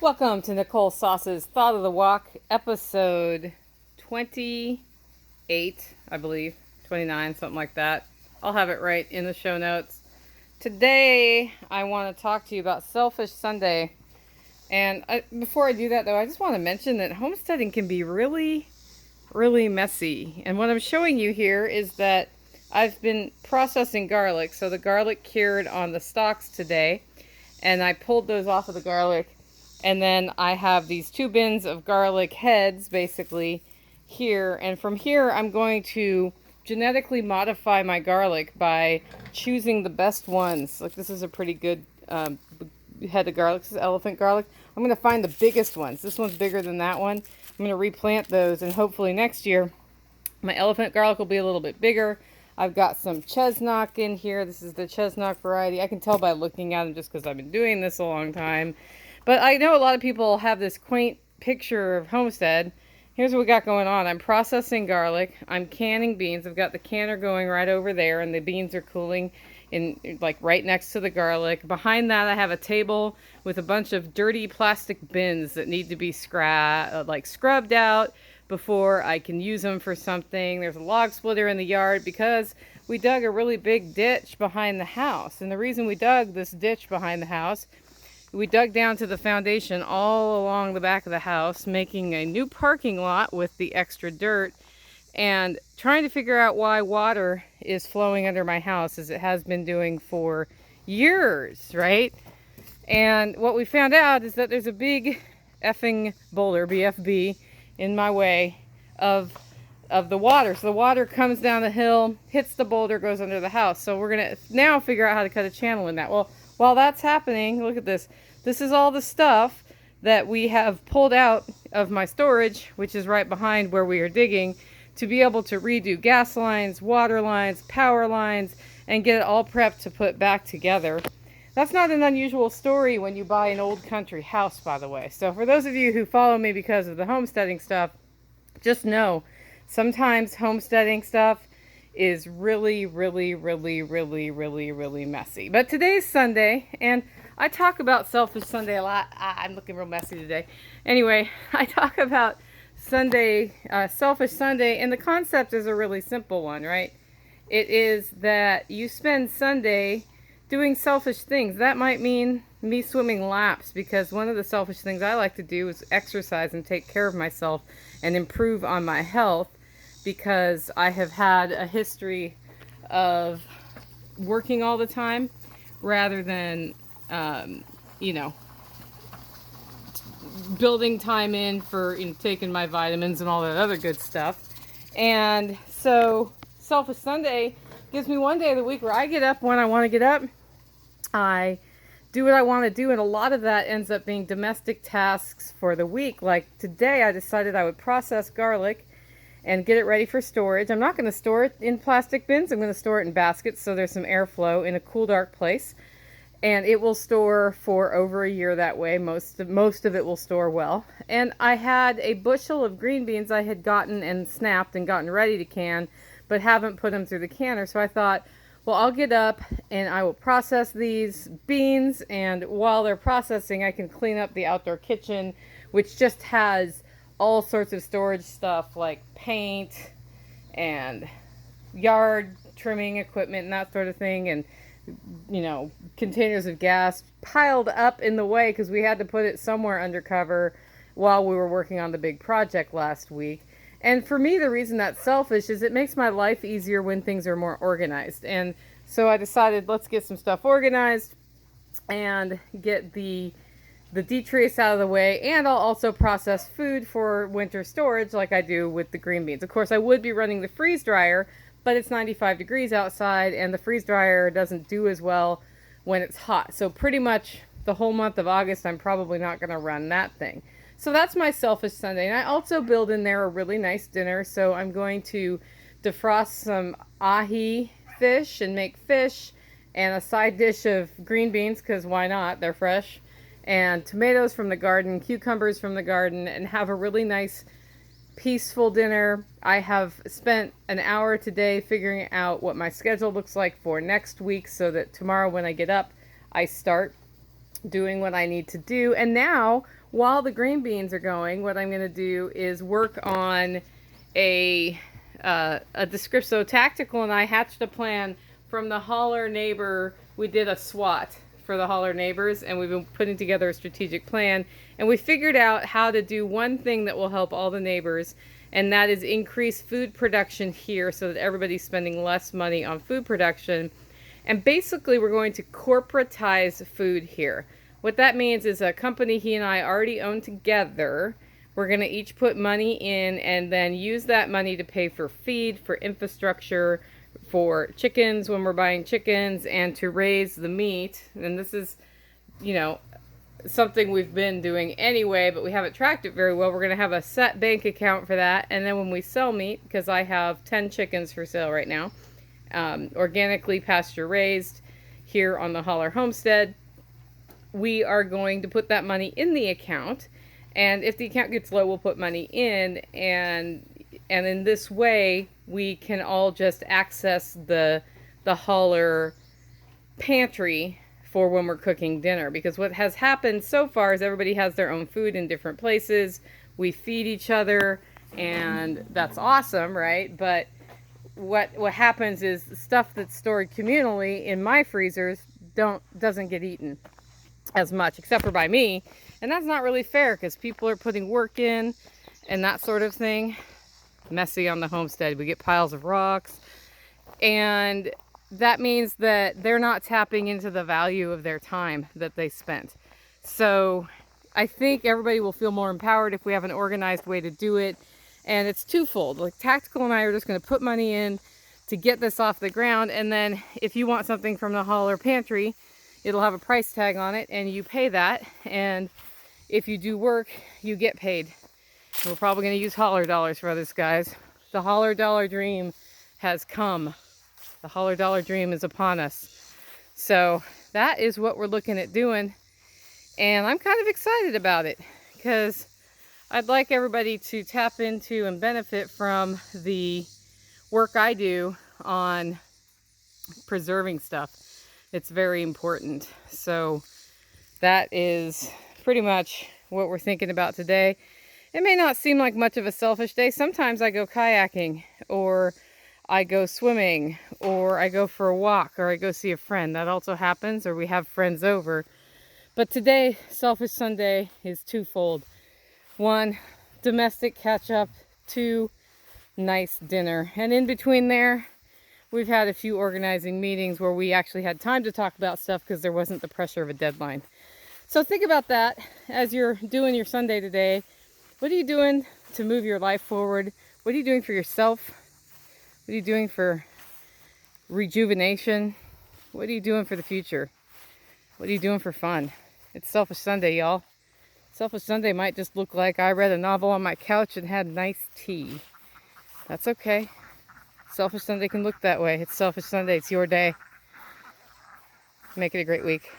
Welcome to Nicole Sauce's Thought of the Walk, episode 28, I believe. 29, something like that. I'll have it right in the show notes. Today, I want to talk to you about Selfish Sunday. And before I do that, though, I just want to mention that homesteading can be really, really messy. And what I'm showing you here is that I've been processing garlic. So the garlic cured on the stalks today, and I pulled those off of the garlic. And then I have these 2 bins of garlic heads basically here. And from here, I'm going to genetically modify my garlic by choosing the best ones. Like, this is a pretty good head of garlic. This is elephant garlic. I'm going to find the biggest ones. This one's bigger than that one. I'm going to replant those, and hopefully next year my elephant garlic will be a little bit bigger. I've got some chestnut in here. This is the chestnut variety. I can tell by looking at them just because I've been doing this a long time. But I know a lot of people have this quaint picture of Homestead. Here's what we got going on. I'm processing garlic. I'm canning beans. I've got the canner going right over there, and the beans are cooling in like right next to the garlic. Behind that, I have a table with a bunch of dirty plastic bins that need to be scrubbed out before I can use them for something. There's a log splitter in the yard because we dug a really big ditch behind the house. And the reason we dug this ditch behind the house, we dug down to the foundation all along the back of the house, making a new parking lot with the extra dirt, and trying to figure out why water is flowing under my house, as it has been doing for years, right? And what we found out is that there's a big effing boulder, BFB, in my way of the water. So the water comes down the hill, hits the boulder, goes under the house. So we're going to now figure out how to cut a channel in that. Well, while that's happening, look at this. This is all the stuff that we have pulled out of my storage, which is right behind where we are digging, to be able to redo gas lines, water lines, power lines, and get it all prepped to put back together. That's not an unusual story when you buy an old country house, by the way. So for those of you who follow me because of the homesteading stuff, just know sometimes homesteading stuff is really, really, really, really, really, really messy. But today's Sunday, and I talk about Selfish Sunday a lot. I'm looking real messy today. Anyway, I talk about Sunday, Selfish Sunday, and the concept is a really simple one, right? It is that you spend Sunday doing selfish things. That might mean me swimming laps, because one of the selfish things I like to do is exercise and take care of myself and improve on my health, because I have had a history of working all the time rather than, building time in for taking my vitamins and all that other good stuff. And so Selfish Sunday gives me one day of the week where I get up when I want to get up. I do what I want to do, and a lot of that ends up being domestic tasks for the week. Like today, I decided I would process garlic and get it ready for storage. I'm not going to store it in plastic bins. I'm going to store it in baskets so there's some airflow in a cool, dark place. And it will store for over a year that way. Most of it will store well. And I had a bushel of green beans I had gotten and snapped and gotten ready to can, but haven't put them through the canner. So I thought, well, I'll get up and I will process these beans. And while they're processing, I can clean up the outdoor kitchen, which just has all sorts of storage stuff like paint and yard trimming equipment and that sort of thing, and containers of gas piled up in the way because we had to put it somewhere undercover while we were working on the big project last week. And for me, the reason that's selfish is it makes my life easier when things are more organized. And so I decided, let's get some stuff organized and get the detrace out of the way, and I'll also process food for winter storage like I do with the green beans. Of course, I would be running the freeze dryer, but it's 95 degrees outside, and the freeze dryer doesn't do as well when it's hot. So pretty much the whole month of August, I'm probably not going to run that thing. So that's my Selfish Sunday. And I also build in there a really nice dinner. So I'm going to defrost some ahi fish and make fish and a side dish of green beans, because why not? They're fresh. And tomatoes from the garden, cucumbers from the garden, and have a really nice peaceful dinner. I have spent an hour today figuring out what my schedule looks like for next week, so that tomorrow when I get up, I start. doing what I need to do. And now, while the green beans are going, what I'm going to do is work on a description. So Tactical and I hatched a plan from the holler neighbor. We did a SWAT for the holler neighbors, and we've been putting together a strategic plan. And we figured out how to do one thing that will help all the neighbors, and that is increase food production here so that everybody's spending less money on food production. And basically, we're going to corporatize food here. What that means is a company he and I already own together. We're going to each put money in and then use that money to pay for feed, for infrastructure, for chickens when we're buying chickens, and to raise the meat. And this is, you know, something we've been doing anyway, but we haven't tracked it very well. We're going to have a set bank account for that. And then when we sell meat, because I have 10 chickens for sale right now, organically pasture raised here on the Holler Homestead, we are going to put that money in the account. And if the account gets low, we'll put money in, and in this way we can all just access the Holler pantry for when we're cooking dinner. Because what has happened so far is everybody has their own food in different places. We feed each other, and that's awesome, right? But what happens is stuff that's stored communally in my freezers doesn't get eaten as much, except for by me. And that's not really fair because people are putting work in and that sort of thing. Messy on the homestead. We get piles of rocks, and that means that they're not tapping into the value of their time that they spent. So I think everybody will feel more empowered if we have an organized way to do it. And it's twofold. Like, Tactical and I are just going to put money in to get this off the ground, and then if you want something from the Holler pantry, it'll have a price tag on it, and you pay that. And if you do work, you get paid. We're probably going to use Holler dollars for this, guys. The Holler dollar dream has come. The Holler dollar dream is upon us. So that is what we're looking at doing. And I'm kind of excited about it because I'd like everybody to tap into and benefit from the work I do on preserving stuff. It's very important. So that is pretty much what we're thinking about today. It may not seem like much of a selfish day. Sometimes I go kayaking, or I go swimming, or I go for a walk, or I go see a friend. That also happens, or we have friends over. But today, Selfish Sunday is twofold. 1, domestic catch-up. 2, nice dinner. And in between there, we've had a few organizing meetings where we actually had time to talk about stuff because there wasn't the pressure of a deadline. So think about that as you're doing your Sunday today. What are you doing to move your life forward? What are you doing for yourself? What are you doing for rejuvenation? What are you doing for the future? What are you doing for fun? It's Selfish Sunday, y'all. Selfish Sunday might just look like I read a novel on my couch and had nice tea. That's okay. Selfish Sunday can look that way. It's Selfish Sunday. It's your day. Make it a great week.